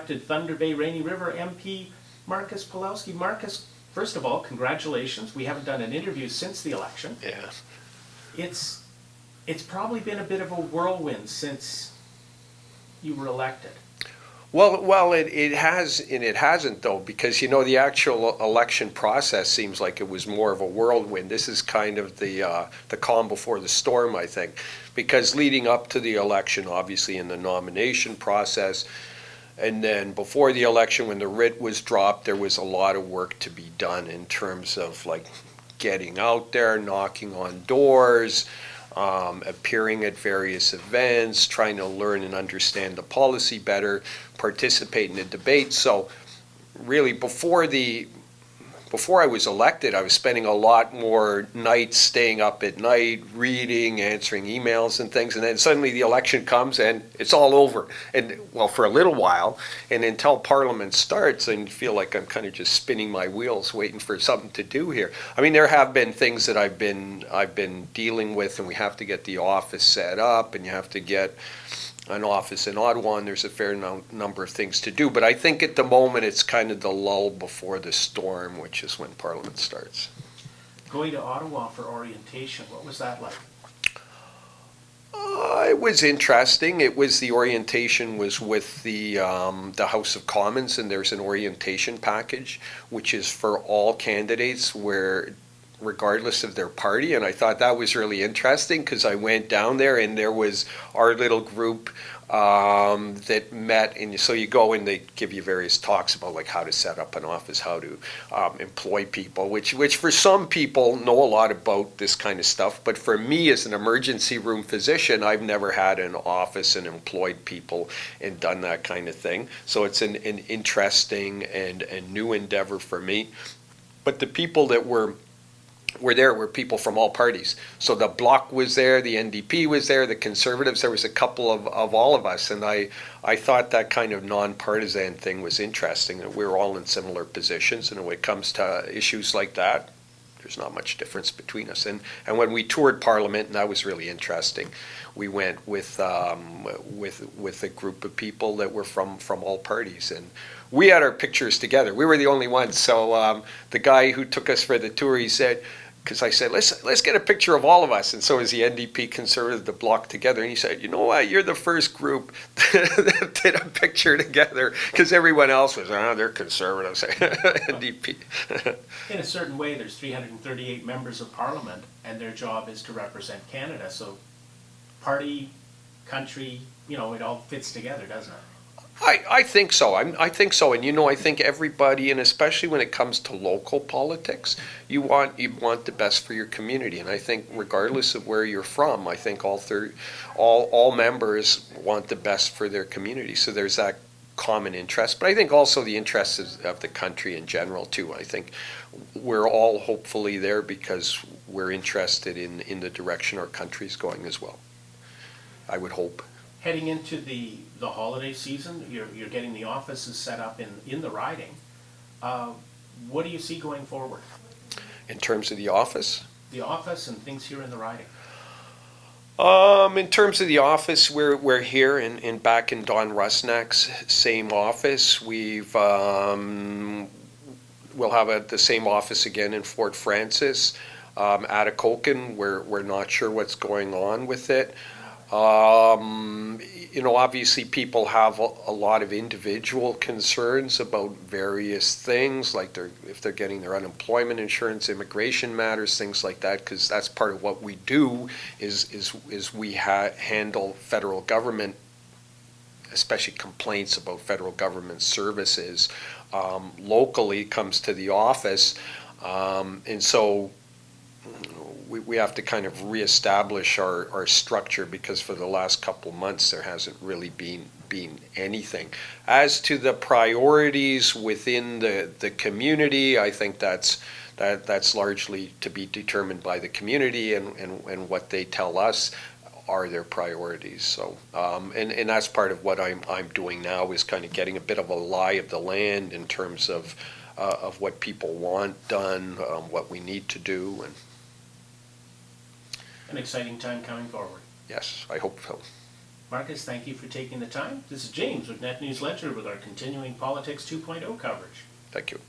elected Thunder Bay Rainy River MP Marcus Powlowski. Marcus, first of all, congratulations. We haven't done an interview since the election. Yeah. It's probably been a bit of a whirlwind since you were elected. Well, it has, and it hasn't though, because the actual election process seems like it was more of a whirlwind. This is kind of the calm before the storm, I think, because leading up to the election, obviously in the nomination process, and then before the election, when the writ was dropped, there was a lot of work to be done in terms of like getting out there, knocking on doors, appearing at various events, trying to learn and understand the policy better, participate in the debate. So really before I was elected, I was spending a lot more nights staying up at night, reading, answering emails and things, and then suddenly the election comes and it's all over. And well, for a little while, and until Parliament starts, and you feel like I'm kind of just spinning my wheels, waiting for something to do here. I mean, there have been things that I've been dealing with, and we have to get the office set up, and you have to get an office in Ottawa, and there's a fair number of things to do. But I think at the moment it's kind of the lull before the storm, which is when Parliament starts. Going to Ottawa for orientation, what was that like? It was interesting. The orientation was with the House of Commons, and there's an orientation package which is for all candidates, where regardless of their party, and I thought that was really interesting because I went down there and there was our little group that met, and so you go and they give you various talks about like how to set up an office, how to employ people, which for some people know a lot about this kind of stuff, but for me as an emergency room physician, I've never had an office and employed people and done that kind of thing. So it's an interesting and new endeavor for me. But the people that were there were people from all parties. So the Bloc was there, the NDP was there, the Conservatives, there was a couple of all of us, and I thought that kind of non-partisan thing was interesting, that we were all in similar positions, and when it comes to issues like that, there's not much difference between us. And when we toured Parliament, and that was really interesting, we went with a group of people that were from all parties, and we had our pictures together. We were the only ones. So the guy who took us for the tour, he said, because I said, let's get a picture of all of us. And so is the NDP, Conservative, the Bloc together. And he said, you know what, you're the first group that did a picture together, because everyone else was, they're Conservatives, NDP. In a certain way, there's 338 members of Parliament, and their job is to represent Canada. So party, country, it all fits together, doesn't it? I think so. I think so, and I think everybody, and especially when it comes to local politics, you want the best for your community. And I think regardless of where you're from, I think all members want the best for their community. So there's that common interest, but I think also the interests of the country in general too. I think we're all hopefully there because we're interested in the direction our country's going as well. I would hope. Heading into the holiday season, you're getting the offices set up in the riding. What do you see going forward? In terms of the office? The office and things here in the riding. In terms of the office, we're here in back in Don Rusnak's same office. We'll have the same office again in Fort Francis. Atikokan, we're not sure what's going on with it. Obviously people have a lot of individual concerns about various things, like if they're getting their unemployment insurance, immigration matters, things like that, because that's part of what we do is we handle federal government, especially complaints about federal government services. Locally comes to the office, and so we have to kind of reestablish our structure, because for the last couple months there hasn't really been anything. As to the priorities within the community, I think that's largely to be determined by the community and what they tell us are their priorities. So and that's part of what I'm doing now, is kind of getting a bit of a lie of the land in terms of what people want done, what we need to do. And an exciting time coming forward. yes, I hope so. Marcus, thank you for taking the time. This is James with NetNewsLedger with our continuing Politics 2.0 coverage. Thank you.